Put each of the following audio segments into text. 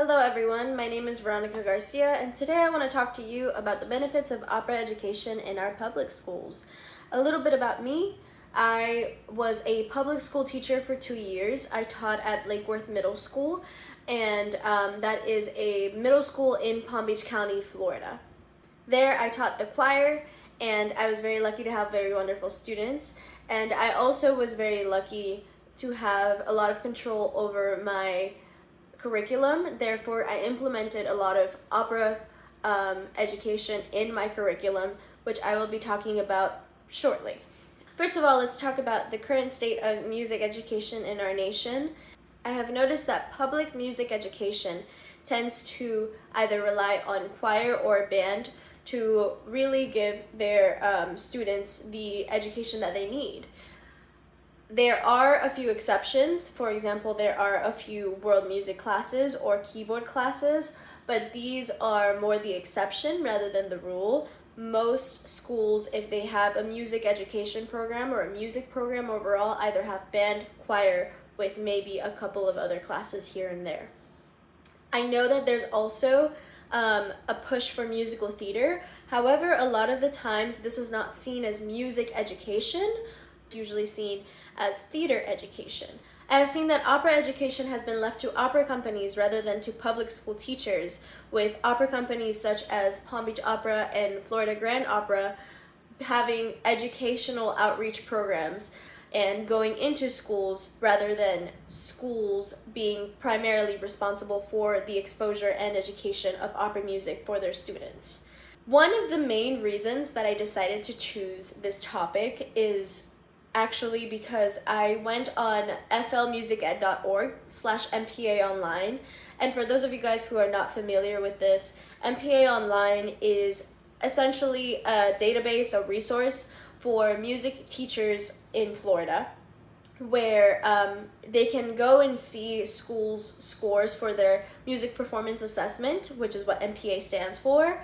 Hello everyone, my name is Veronica Garcia, and today I want to talk to you about the benefits of opera education in our public schools. A little bit about me. I was a public school teacher for 2 years. I taught at Lake Worth Middle School, and that is a middle school in Palm Beach County, Florida. There I taught the choir, and I was very lucky to have very wonderful students, and I also was very lucky to have a lot of control over my curriculum. Therefore, I implemented a lot of opera education in my curriculum, which I will be talking about shortly. First of all, let's talk about the current state of music education in our nation. I have noticed that public music education tends to either rely on choir or band to really give their students the education that they need. There are a few exceptions. For example, there are a few world music classes or keyboard classes, but these are more the exception rather than the rule. Most schools, if they have a music education program or a music program overall, either have band, choir, with maybe a couple of other classes here and there. I know that there's also a push for musical theater. However, a lot of the times this is not seen as music education. It's usually seen as theater education. I have seen that opera education has been left to opera companies rather than to public school teachers, with opera companies such as Palm Beach Opera and Florida Grand Opera having educational outreach programs and going into schools rather than schools being primarily responsible for the exposure and education of opera music for their students. One of the main reasons that I decided to choose this topic is actually because I went on flmusiced.org/MPA online, and for those of you guys who are not familiar with this, MPA Online is essentially a database, a resource for music teachers in Florida, where they can go and see schools' scores for their music performance assessment, which is what MPA stands for,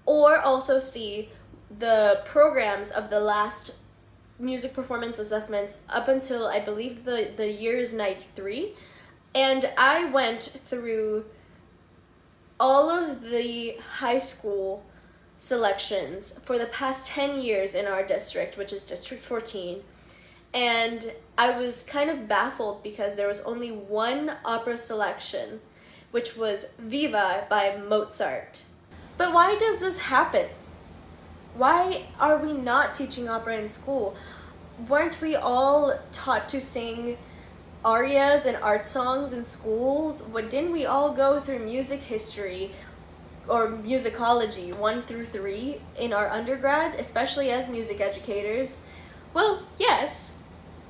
or also see the programs of the last music performance assessments up until I believe the year is 93. And I went through all of the high school selections for the past 10 years in our district, which is District 14, and I was kind of baffled because there was only one opera selection, which was Viva by Mozart. But why does this happen? Why are we not teaching opera in school? Weren't we all taught to sing arias and art songs in schools? Didn't we all go through music history or musicology 1 through 3 in our undergrad, especially as music educators? Well, yes,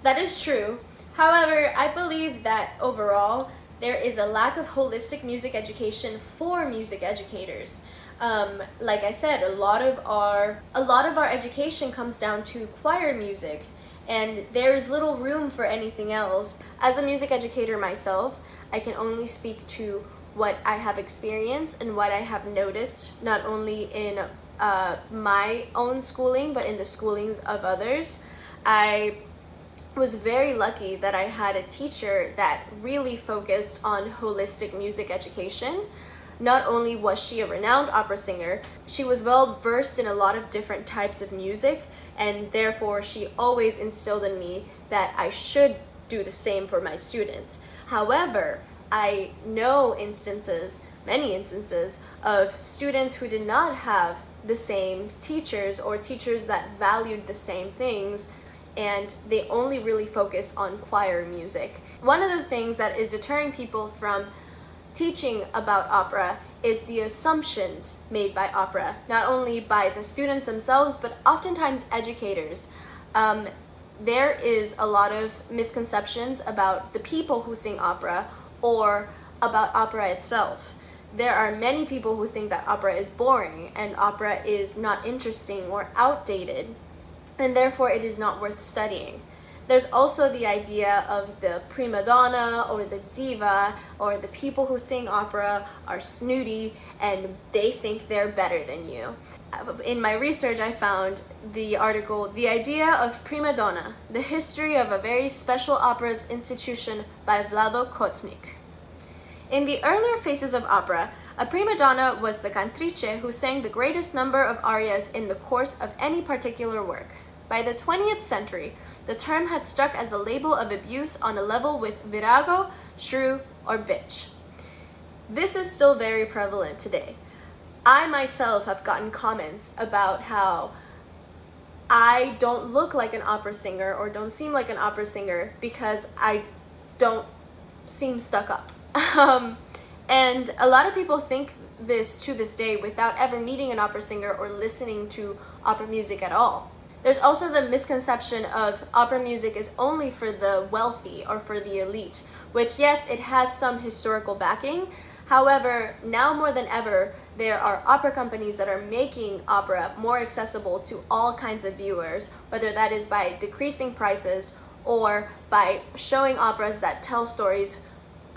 that is true. However, I believe that overall there is a lack of holistic music education for music educators. Like I said, a lot of our education comes down to choir music, and there is little room for anything else. As a music educator myself, I can only speak to what I have experienced and what I have noticed, not only in my own schooling, but in the schoolings of others. I was very lucky that I had a teacher that really focused on holistic music education. Not only was she a renowned opera singer, she was well versed in a lot of different types of music, and therefore she always instilled in me that I should do the same for my students. However, I know many instances of students who did not have the same teachers or teachers that valued the same things, and they only really focus on choir music. One of the things that is deterring people from teaching about opera is the assumptions made by opera, not only by the students themselves, but oftentimes educators. There is a lot of misconceptions about the people who sing opera or about opera itself. There are many people who think that opera is boring and opera is not interesting or outdated, and therefore it is not worth studying. There's also the idea of the prima donna or the diva, or the people who sing opera are snooty and they think they're better than you. In my research, I found the article, The Idea of Prima Donna, The History of a Very Special Opera's Institution by Vlado Kotnik. In the earlier phases of opera, a prima donna was the cantrice who sang the greatest number of arias in the course of any particular work. By the 20th century, the term had stuck as a label of abuse on a level with virago, shrew, or bitch. This is still very prevalent today. I myself have gotten comments about how I don't look like an opera singer or don't seem like an opera singer because I don't seem stuck up. And a lot of people think this to this day without ever meeting an opera singer or listening to opera music at all. There's also the misconception of opera music is only for the wealthy or for the elite, which yes, it has some historical backing. However, now more than ever, there are opera companies that are making opera more accessible to all kinds of viewers, whether that is by decreasing prices or by showing operas that tell stories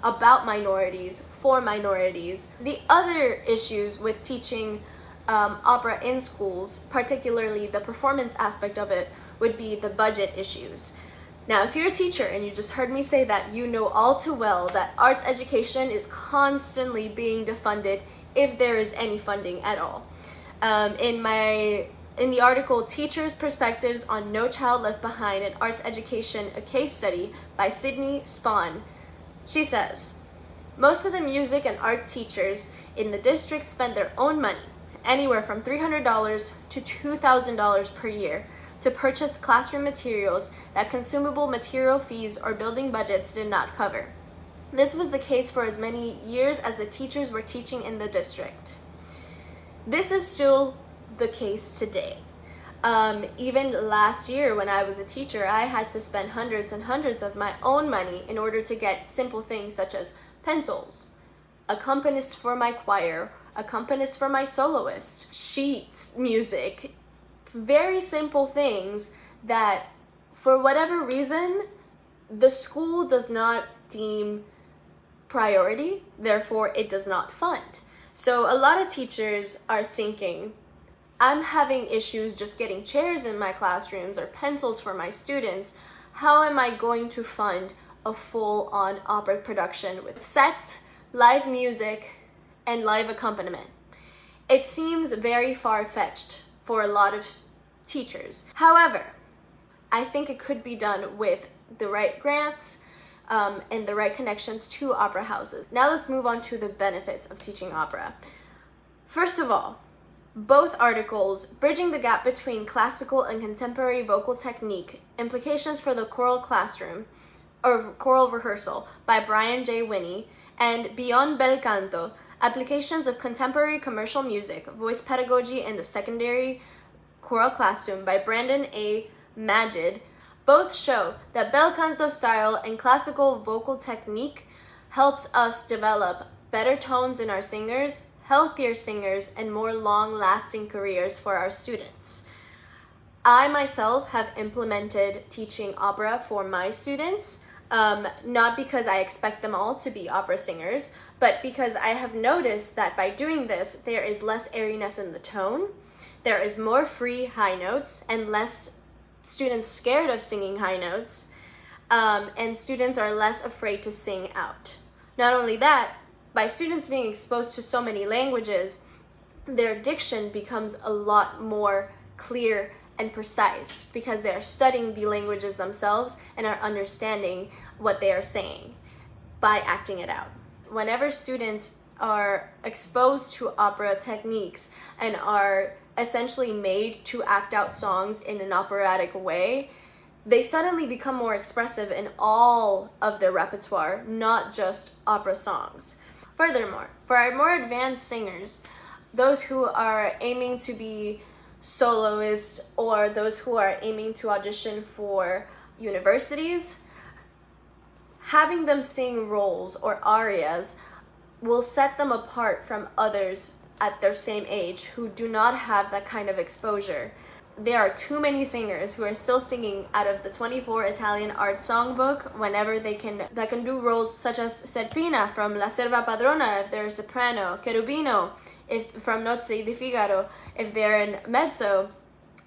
about minorities, for minorities. The other issues with teaching opera in schools, particularly the performance aspect of it, would be the budget issues. Now, if you're a teacher and you just heard me say that, you know all too well that arts education is constantly being defunded if there is any funding at all. In the article Teachers' Perspectives on No Child Left Behind in Arts Education, a Case Study by Sydney Spahn, she says, most of the music and art teachers in the district spend their own money, anywhere from $300 to $2,000 per year, to purchase classroom materials that consumable material fees or building budgets did not cover. This was the case for as many years as the teachers were teaching in the district. This is still the case today. Even last year when I was a teacher, I had to spend hundreds and hundreds of my own money in order to get simple things such as pencils, accompanists for my choir, accompanists for my soloist, sheets, music, very simple things that for whatever reason the school does not deem priority, therefore it does not fund. So a lot of teachers are thinking, I'm having issues just getting chairs in my classrooms or pencils for my students. How am I going to fund a full-on opera production with sets, live music, and live accompaniment? It seems very far-fetched for a lot of teachers. However, I think it could be done with the right grants and the right connections to opera houses. Now let's move on to the benefits of teaching opera. First of all, both articles, Bridging the Gap Between Classical and Contemporary Vocal Technique, Implications for the Choral Classroom, or Choral Rehearsal, by Brian J. Winnie, and Beyond Bel Canto, Applications of Contemporary Commercial Music, Voice Pedagogy in the Secondary Choral Classroom, by Brandon A. Majid, both show that bel canto style and classical vocal technique helps us develop better tones in our singers, healthier singers, and more long-lasting careers for our students. I myself have implemented teaching opera for my students, not because I expect them all to be opera singers, but because I have noticed that by doing this, there is less airiness in the tone, there is more free high notes, and less students scared of singing high notes, and students are less afraid to sing out. Not only that, by students being exposed to so many languages, their diction becomes a lot more clear and precise because they are studying the languages themselves and are understanding what they are saying by acting it out. Whenever students are exposed to opera techniques and are essentially made to act out songs in an operatic way, they suddenly become more expressive in all of their repertoire, not just opera songs. Furthermore, for our more advanced singers, those who are aiming to be soloists or those who are aiming to audition for universities, having them sing roles or arias will set them apart from others at their same age who do not have that kind of exposure. There are too many singers who are still singing out of the 24 Italian art songbook whenever that can do roles such as Serpina from La Serva Padrona if they're a soprano, Cherubino from Nozze di Figaro if they're in mezzo,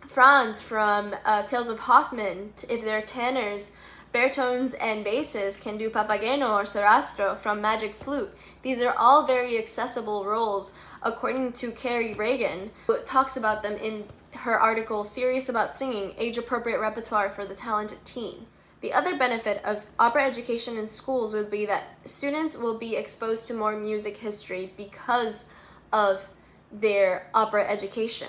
Franz from Tales of Hoffmann if they're tenors, Baritones and basses can do papageno or sarastro from Magic Flute. These are all very accessible roles, according to Carrie Reagan, who talks about them in her article, Serious About Singing, Age-Appropriate Repertoire for the Talented Teen. The other benefit of opera education in schools would be that students will be exposed to more music history because of their opera education.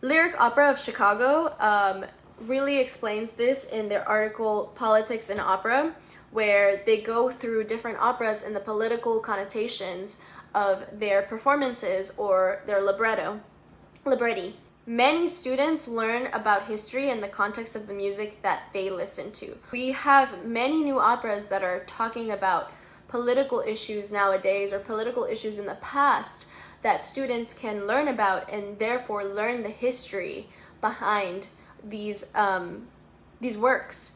Lyric Opera of Chicago really explains this in their article Politics in Opera, where they go through different operas and the political connotations of their performances or their libretti. Many students learn about history in the context of the music that they listen to. We have many new operas that are talking about political issues nowadays or political issues in the past that students can learn about and therefore learn the history behind these works.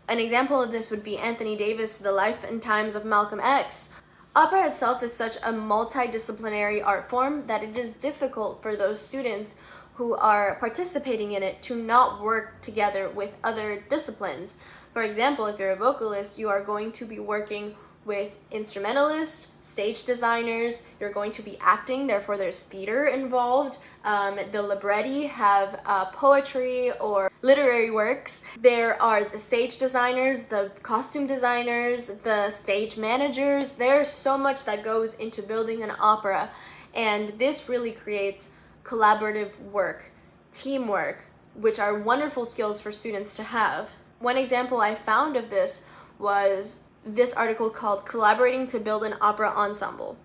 An example of this would be Anthony Davis' The Life and Times of Malcolm X. Opera itself is such a multidisciplinary art form that it is difficult for those students who are participating in it to not work together with other disciplines. For example, if you're a vocalist, you are going to be working with instrumentalists, stage designers, you're going to be acting, therefore there's theater involved. The libretti have poetry or literary works. There are the stage designers, the costume designers, the stage managers. There's so much that goes into building an opera, and this really creates collaborative work, teamwork, which are wonderful skills for students to have. One example I found of this was this article called Collaborating to Build an Opera Ensemble,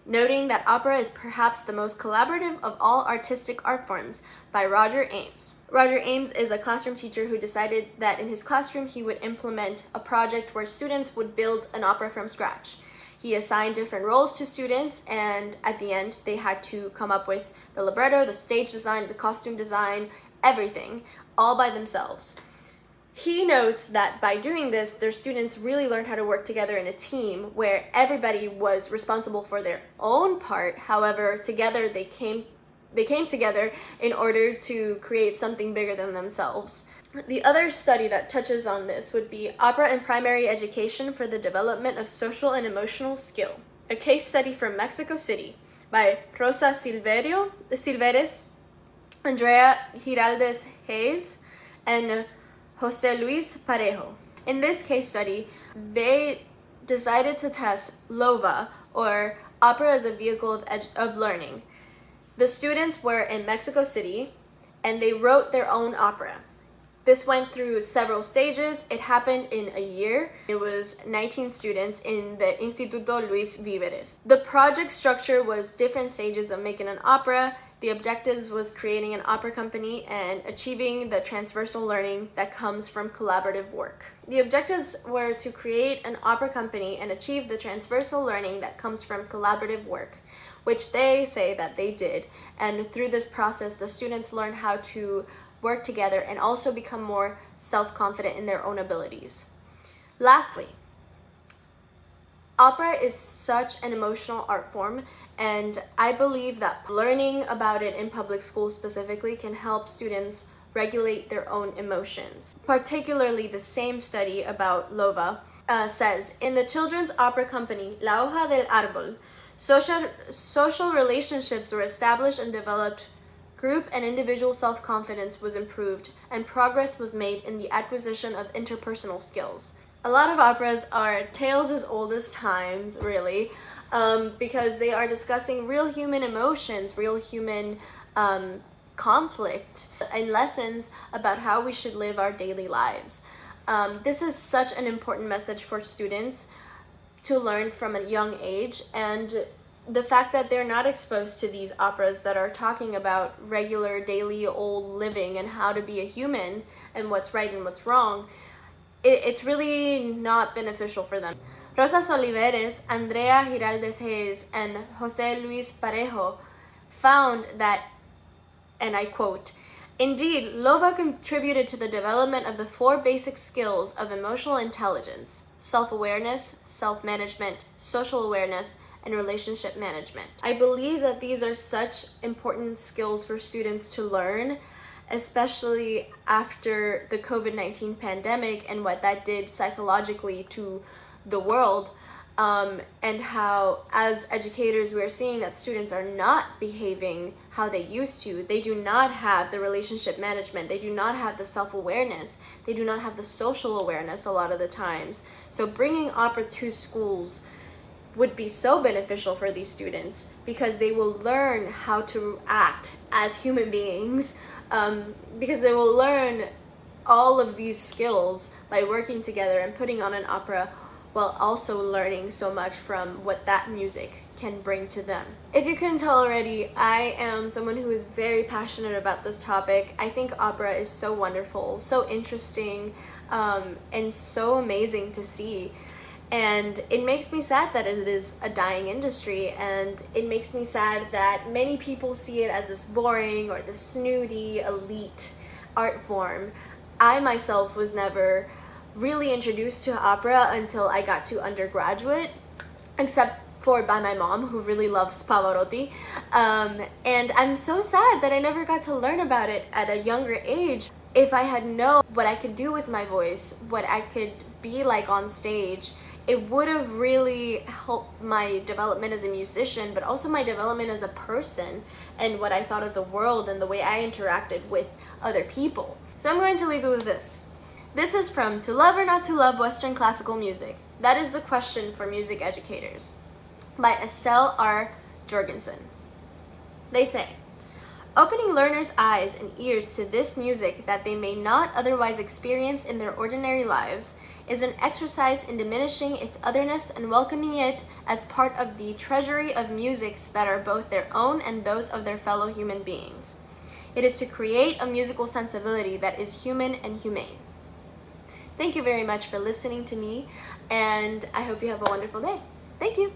noting that opera is perhaps the most collaborative of all artistic art forms, by Roger Ames. Roger Ames is a classroom teacher who decided that in his classroom he would implement a project where students would build an opera from scratch. He assigned different roles to students, and at the end they had to come up with the libretto, the stage design, the costume design, everything, all by themselves. He notes that by doing this, their students really learned how to work together in a team where everybody was responsible for their own part. However, together they came together in order to create something bigger than themselves. The other study that touches on this would be Opera in Primary Education for the Development of Social and Emotional Skill, a case study from Mexico City by Rosa Silveres, Andrea Giraldes Hayes, and Jose Luis Parejo. In this case study, they decided to test LOVA, or Opera as a Vehicle of Learning. The students were in Mexico City, and they wrote their own opera. This went through several stages. It happened in a year. It was 19 students in the Instituto Luis Víveres. The project structure was different stages of making an opera. The objectives was creating an opera company and achieving the transversal learning that comes from collaborative work. The objectives were to create an opera company and achieve the transversal learning that comes from collaborative work, which they say that they did. And through this process, the students learned how to work together and also become more self-confident in their own abilities. Lastly, opera is such an emotional art form, and I believe that learning about it in public schools specifically can help students regulate their own emotions. Particularly, the same study about LOVA says, in the children's opera company, La Hoja del Árbol, social relationships were established and developed. Group and individual self-confidence was improved, and progress was made in the acquisition of interpersonal skills. A lot of operas are tales as old as times, really, because they are discussing real human emotions, real human conflict, and lessons about how we should live our daily lives. This is such an important message for students to learn from a young age, and the fact that they're not exposed to these operas that are talking about regular daily old living and how to be a human and what's right and what's wrong, it's really not beneficial for them. Rosa Oliveres, Andrea Giraldes Hayes, and Jose Luis Parejo found that, and I quote, indeed, LOVA contributed to the development of the 4 basic skills of emotional intelligence: self-awareness, self-management, social awareness, and relationship management. I believe that these are such important skills for students to learn, especially after the COVID-19 pandemic and what that did psychologically to the world. And how, as educators, we're seeing that students are not behaving how they used to. They do not have the relationship management. They do not have the self-awareness. They do not have the social awareness a lot of the times. So bringing opera to schools would be so beneficial for these students, because they will learn how to act as human beings, because they will learn all of these skills by working together and putting on an opera, while also learning so much from what that music can bring to them. If you couldn't tell already, I am someone who is very passionate about this topic. I think opera is so wonderful, so interesting, and so amazing to see. And it makes me sad that it is a dying industry, and it makes me sad that many people see it as this boring or this snooty, elite art form. I myself was never really introduced to opera until I got to undergraduate, except for by my mom, who really loves Pavarotti. And I'm so sad that I never got to learn about it at a younger age. If I had known what I could do with my voice, what I could be like on stage, it would have really helped my development as a musician, but also my development as a person, and what I thought of the world and the way I interacted with other people. So I'm going to leave you with this. This is from To Love or Not to Love Western Classical Music. That is the question for music educators, by Estelle R. Jorgensen. They say, opening learners' eyes and ears to this music that they may not otherwise experience in their ordinary lives is an exercise in diminishing its otherness and welcoming it as part of the treasury of musics that are both their own and those of their fellow human beings. It is to create a musical sensibility that is human and humane. Thank you very much for listening to me, and I hope you have a wonderful day. Thank you.